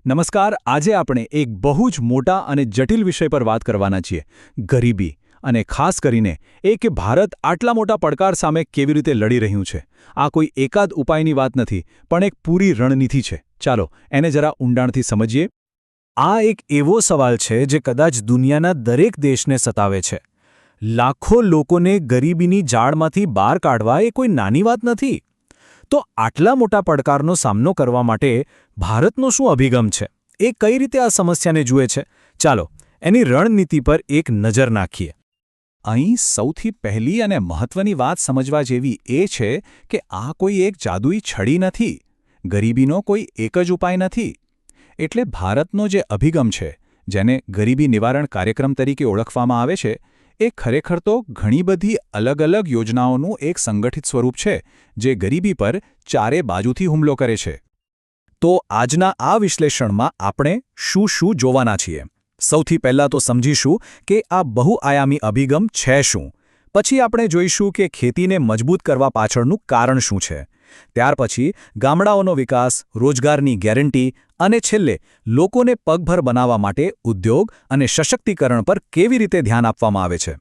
નમસ્કાર. આજે આપણે એક બહુ જ મોટા અને જટિલ વિષય પર વાત કરવાના છીએ, ગરીબી. અને ખાસ કરીને એ કે ભારત આટલા મોટા પડકાર સામે કેવી રીતે લડી રહ્યું છે. આ કોઈ એકાદ ઉપાયની વાત નથી, પણ એક પૂરી રણનીતિ છે. ચાલો એને જરા ઊંડાણથી સમજીએ. આ એક એવો સવાલ છે જે કદાચ દુનિયાના દરેક દેશને સતાવે છે. લાખો લોકોને ગરીબીની જાળમાંથી બહાર કાઢવા એ કોઈ નાની વાત નથી. તો આટલા મોટા પડકારનો સામનો કરવા માટે ભારતનો શું અભિગમ છે? એ કઈ રીતે આ સમસ્યાને જુએ છે? ચાલો એની રણનીતિ પર એક નજર નાખીએ. અહીં સૌથી પહેલી અને મહત્વની વાત સમજવા જેવી એ છે કે આ કોઈ એક જાદુઈ છડી નથી. ગરીબીનો કોઈ એક જ ઉપાય નથી. એટલે ભારતનો જે અભિગમ છે, જેને ગરીબી નિવારણ કાર્યક્રમ તરીકે ઓળખવામાં આવે છે, એ ખરેખર તો ઘણી બધી અલગ અલગ યોજનાઓનું એક સંગઠિત સ્વરૂપ છે, જે ગરીબી પર ચારે બાજુથી હુમલો કરે છે. તો આજના આ વિશ્લેષણમાં આપણે શું જોવાના છીએ? સૌથી પહેલાં તો સમજીશું કે આ બહુઆયામી અભિગમ છે શું. પછી આપણે જોઈશું કે ખેતીને મજબૂત કરવા પાછળનું કારણ શું છે. ત્યાર પછી ગામડાઓનો વિકાસ, રોજગારની ગેરંટી અને છેલ્લે લોકોને પગભર બનાવવા માટે ઉદ્યોગ અને સશક્તિકરણ પર કેવી રીતે ધ્યાન આપવામાં આવે છે.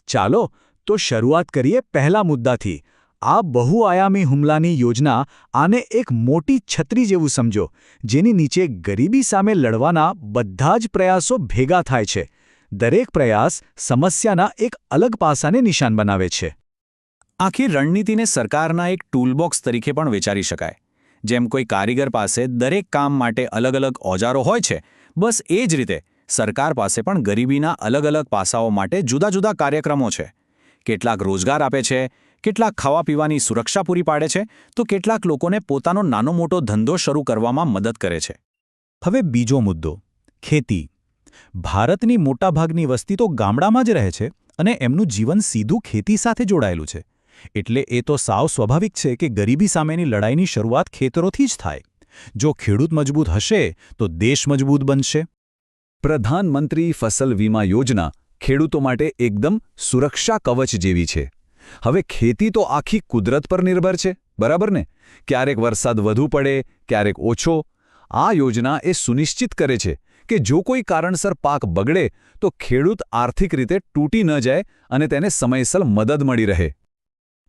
ચાલો તો શરૂઆત કરીએ પહેલા મુદ્દાથી. આ બહુઆયામી હુમલાની યોજના આને એક મોટી છત્રી જેવું સમજો, જેની નીચે ગરીબી સામે લડવાના બધા જ પ્રયાસો ભેગા થાય છે. દરેક પ્રયાસ સમસ્યાના એક અલગ પાસાને નિશાન બનાવે છે. આખી રણનીતિને સરકારના એક ટૂલબોક્સ તરીકે પણ વિચારી શકાય. જેમ કોઈ કારીગર પાસે દરેક કામ માટે અલગ અલગ ઓજારો હોય છે, બસ એ જ રીતે સરકાર પાસે પણ ગરીબીના અલગ અલગ પાસાઓ માટે જુદા જુદા કાર્યક્રમો છે. કેટલાક રોજગાર આપે છે, કેટલાક ખાવા પીવાની સુરક્ષા પૂરી પાડે છે, તો કેટલાક લોકોને પોતાનો નાનો મોટો ધંધો શરૂ કરવામાં મદદ કરે છે. હવે બીજો મુદ્દો, ખેતી. ભારતની મોટાભાગની વસ્તી તો ગામડામાં જ રહે છે અને એમનું જીવન સીધું ખેતી સાથે જોડાયેલું છે. એટલે એ તો સાવ સ્વાભાવિક છે કે ગરીબી સામેની લડાઈની શરૂઆત ખેતરોથી જ થાય. જો ખેડૂત મજબૂત હશે તો દેશ મજબૂત બનશે. પ્રધાનમંત્રી ફસલ વીમા યોજના ખેડૂતો માટે એકદમ સુરક્ષા કવચ જેવી છે. હવે ખેતી તો આખી કુદરત પર નિર્ભર છે, બરાબર ને? ક્યારેક વરસાદ વધુ પડે, ક્યારેક ઓછો. આ યોજના એ સુનિશ્ચિત કરે છે કે જો કોઈ કારણસર પાક બગડે તો ખેડૂત આર્થિક રીતે તૂટી ન જાય અને તેને સમયસર મદદ મળી રહે.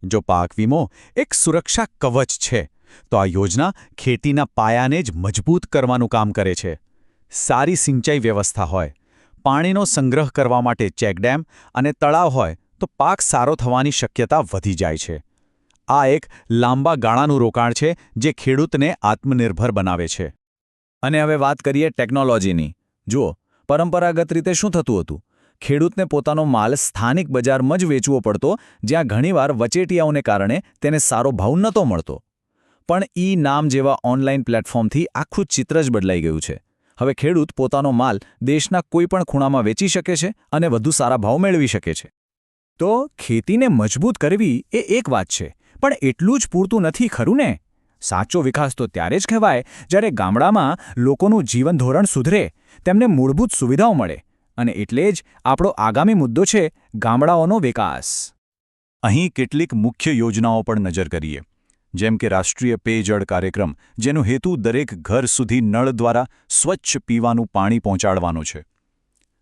જો પાક વીમો એક સુરક્ષા કવચ છે, તો આ યોજના ખેતીના પાયાને જ મજબૂત કરવાનું કામ કરે છે. સારી સિંચાઈ વ્યવસ્થા હોય, પાણીનો સંગ્રહ કરવા માટે ચેકડેમ અને તળાવ હોય તો પાક સારો થવાની શક્યતા વધી જાય છે. આ એક લાંબા ગાળાનું રોકાણ છે જે ખેડૂતને આત્મનિર્ભર બનાવે છે. અને હવે વાત કરીએ ટેકનોલોજીની. જુઓ, પરંપરાગત રીતે શું થતું હતું? ખેડૂતને પોતાનો માલ સ્થાનિક બજારમાં જ વેચવો પડતો, જ્યાં ઘણીવાર વચેટિયાઓને કારણે તેને સારો ભાવ નહોતો મળતો. પણ ઈ-નામ જેવા ઓનલાઈન પ્લેટફોર્મથી આખું ચિત્ર જ બદલાઈ ગયું છે. હવે ખેડૂત પોતાનો માલ દેશના કોઈપણ ખૂણામાં વેચી શકે છે અને વધુ સારા ભાવ મેળવી શકે છે. તો ખેતીને મજબૂત કરવી એ એક વાત છે, પણ એટલું જ પૂરતું નથી, ખરું ને? સાચો વિકાસ તો ત્યારે જ કહેવાય જ્યારે ગામડામાં લોકોનું જીવન ધોરણ સુધરે, તેમને મૂળભૂત સુવિધાઓ મળે. અને એટલે જ આપણો આગામી મુદ્દો છે ગામડાઓનો વિકાસ. અહીં કેટલીક મુખ્ય યોજનાઓ પર નજર કરીએ. જેમ કે રાષ્ટ્રીય પેયજળ કાર્યક્રમ, જેનો હેતુ દરેક ઘર સુધી નળ દ્વારા સ્વચ્છ પીવાનું પાણી પહોંચાડવાનો છે.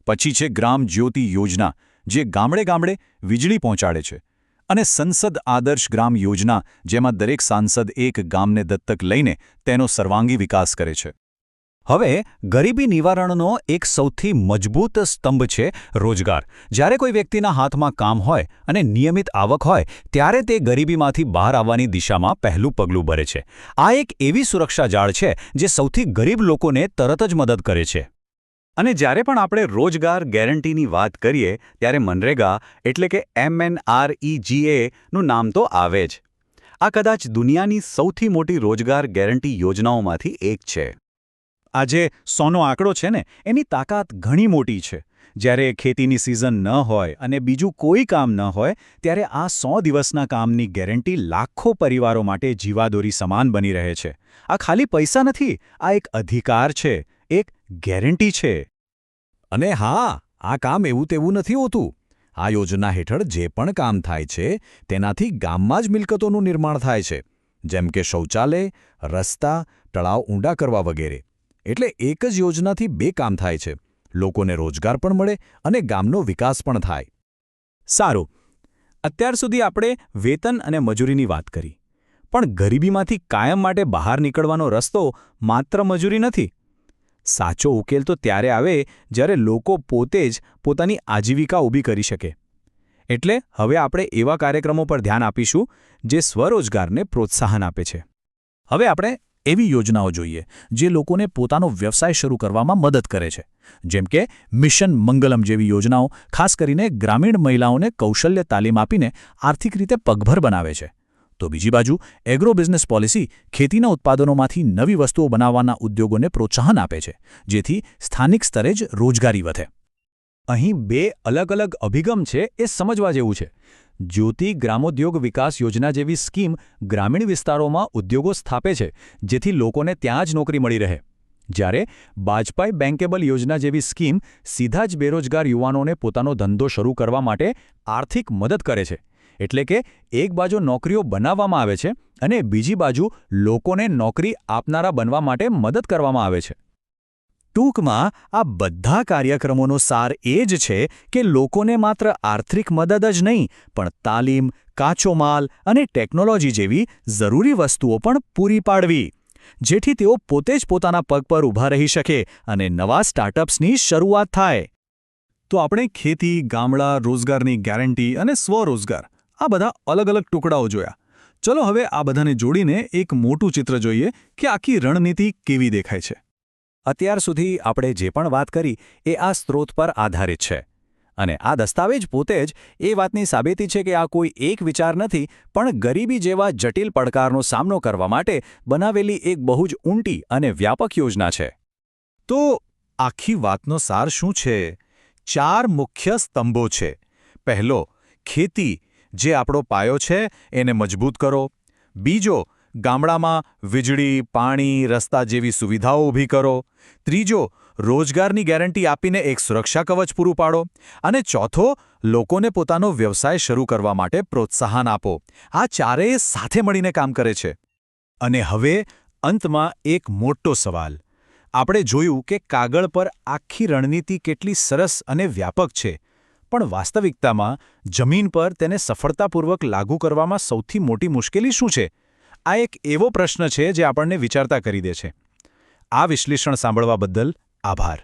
પછી છે ગ્રામ જ્યોતિ યોજના, જે ગામડે ગામડે વીજળી પહોંચાડે છે. અને સંસદ આદર્શ ગ્રામ યોજના, જેમાં દરેક સાંસદ એક ગામને દત્તક લઈને તેનો સર્વાંગી વિકાસ કરે છે. હવે ગરીબી નિવારણનો એક સૌથી મજબૂત સ્તંભ છે રોજગાર. જ્યારે કોઈ વ્યક્તિના હાથમાં કામ હોય અને નિયમિત આવક હોય, ત્યારે તે ગરીબીમાંથી બહાર આવવાની દિશામાં પહેલું પગલું ભરે છે. આ એક એવી સુરક્ષા જાળ છે જે સૌથી ગરીબ લોકોને તરત જ મદદ કરે છે. અને જ્યારે પણ આપણે રોજગાર ગેરંટીની વાત કરીએ, ત્યારે મનરેગા એટલે કે MNREGA નું નામ તો આવે જ. આ કદાચ દુનિયાની સૌથી મોટી રોજગાર ગેરંટી યોજનાઓમાંથી એક છે. આ જે 100નો આંકડો છે ને, એની તાકાત ઘણી મોટી છે. જ્યારે ખેતીની સિઝન ન હોય અને બીજું કોઈ કામ ન હોય, ત્યારે આ 100 દિવસના કામની ગેરંટી લાખો પરિવારો માટે જીવાદોરી સમાન બની રહે છે. આ ખાલી પૈસા નથી, આ એક અધિકાર છે, એક ગેરંટી છે. અને હા, આ કામ એવું તેવું નથી હોતું. આ યોજના હેઠળ જે પણ કામ થાય છે, તેનાથી ગામમાં જ મિલકતોનું નિર્માણ થાય છે. જેમ કે શૌચાલય, રસ્તા, તળાવ ઊંડા કરવા વગેરે. એટલે એક જ યોજનાથી બે કામ થાય છે. લોકોને રોજગાર પણ મળે અને ગામનો વિકાસ પણ થાય. સારું, અત્યાર સુધી આપણે વેતન અને મજૂરીની વાત કરી. પણ ગરીબીમાંથી કાયમ માટે બહાર નીકળવાનો રસ્તો માત્ર મજૂરી નથી. સાચો ઉકેલ તો ત્યારે આવે જ્યારે લોકો પોતે જ પોતાની આજીવિકા ઊભી કરી શકે. એટલે હવે આપણે એવા કાર્યક્રમો પર ધ્યાન આપીશું જે સ્વરોજગારને પ્રોત્સાહન આપે છે. હવે આપણે એવી યોજનાઓ જોઈએ જે લોકોને પોતાનો વ્યવસાય શરૂ કરવામાં મદદ કરે છે. જેમ કે મિશન મંગલમ જેવી યોજનાઓ ખાસ કરીને ગ્રામીણ મહિલાઓને કૌશલ્ય તાલીમ આપીને આર્થિક રીતે પગભર બનાવે છે. તો બીજી બાજુ એગ્રો બિઝનેસ પોલિસી ખેતીના ઉત્પાદનોમાંથી નવી વસ્તુઓ બનાવવાના ઉદ્યોગોને પ્રોત્સાહન આપે છે, જેથી સ્થાનિક સ્તરે જ રોજગારી વધે. અહીં બે અલગ અલગ અભિગમ છે એ સમજવા જેવું છે. જ્યોતિ ગ્રામોદ્યોગ વિકાસ યોજના જેવી સ્કીમ ગ્રામીણ વિસ્તારોમાં ઉદ્યોગો સ્થાપે છે, જેથી લોકોને ત્યાં જ નોકરી મળી રહે. જ્યારે બાજપાઈ બેન્કેબલ યોજના જેવી સ્કીમ સીધા જ બેરોજગાર યુવાનોને પોતાનો ધંધો શરૂ કરવા માટે આર્થિક મદદ કરે છે. એટલે કે એક બાજુ નોકરીઓ બનાવવામાં આવે છે અને બીજી બાજુ લોકોને નોકરી આપનારા બનવા માટે મદદ કરવામાં આવે છે. ટૂંકમાં આ બધા કાર્યક્રમોનો સાર એ જ છે કે લોકોને માત્ર આર્થિક મદદ જ નહીં, પણ તાલીમ, કાચો માલ અને ટેકનોલોજી જેવી જરૂરી વસ્તુઓ પણ પૂરી પાડવી, જેથી તેઓ પોતે જ પોતાના પગ પર ઊભા રહી શકે અને નવા સ્ટાર્ટઅપ્સની શરૂઆત થાય. તો આપણે ખેતી, ગામડા, રોજગારની ગેરંટી અને સ્વરોજગાર આ બધા અલગ અલગ ટુકડાઓ જોયા. ચલો હવે આ બધાને જોડીને એક મોટું ચિત્ર જોઈએ કે આખી રણનીતિ કેવી દેખાય છે. અત્યાર સુધી આપણે જે પણ વાત કરી એ આ સ્ત્રોત પર આધારિત છે. અને આ દસ્તાવેજ પોતે જ એ વાતની સાબિતી છે કે આ કોઈ એક વિચાર નથી, પણ ગરીબી જેવા જટિલ પડકારનો સામનો કરવા માટે બનાવેલી એક બહુ જ ઊંડી અને વ્યાપક યોજના છે. તો આખી વાતનો સાર શું છે? 4 મુખ્ય સ્તંભો છે. પહેલો, ખેતી, જે આપણો પાયો છે એને મજબૂત કરો. બીજો, ગામડામાં વીજળી, પાણી, રસ્તા જેવી સુવિધાઓ ઊભી કરો. ત્રીજો, રોજગારની ગેરંટી આપીને એક સુરક્ષા કવચ પૂરું પાડો. અને ચોથો, લોકોને પોતાનો વ્યવસાય શરૂ કરવા માટે પ્રોત્સાહન આપો. આ ચારેય સાથે મળીને કામ કરે છે. અને હવે અંતમાં એક મોટો સવાલ. આપણે જોયું કે કાગળ પર આખી રણનીતિ કેટલી સરસ અને વ્યાપક છે, પણ વાસ્તવિકતામાં જમીન પર તેને સફળતાપૂર્વક લાગુ કરવામાં સૌથી મોટી મુશ્કેલી શું છે? આ એક એવો પ્રશ્ન છે જે આપણને વિચારતા કરી દે છે. આ વિશ્લેષણ સાંભળવા બદલ આભાર.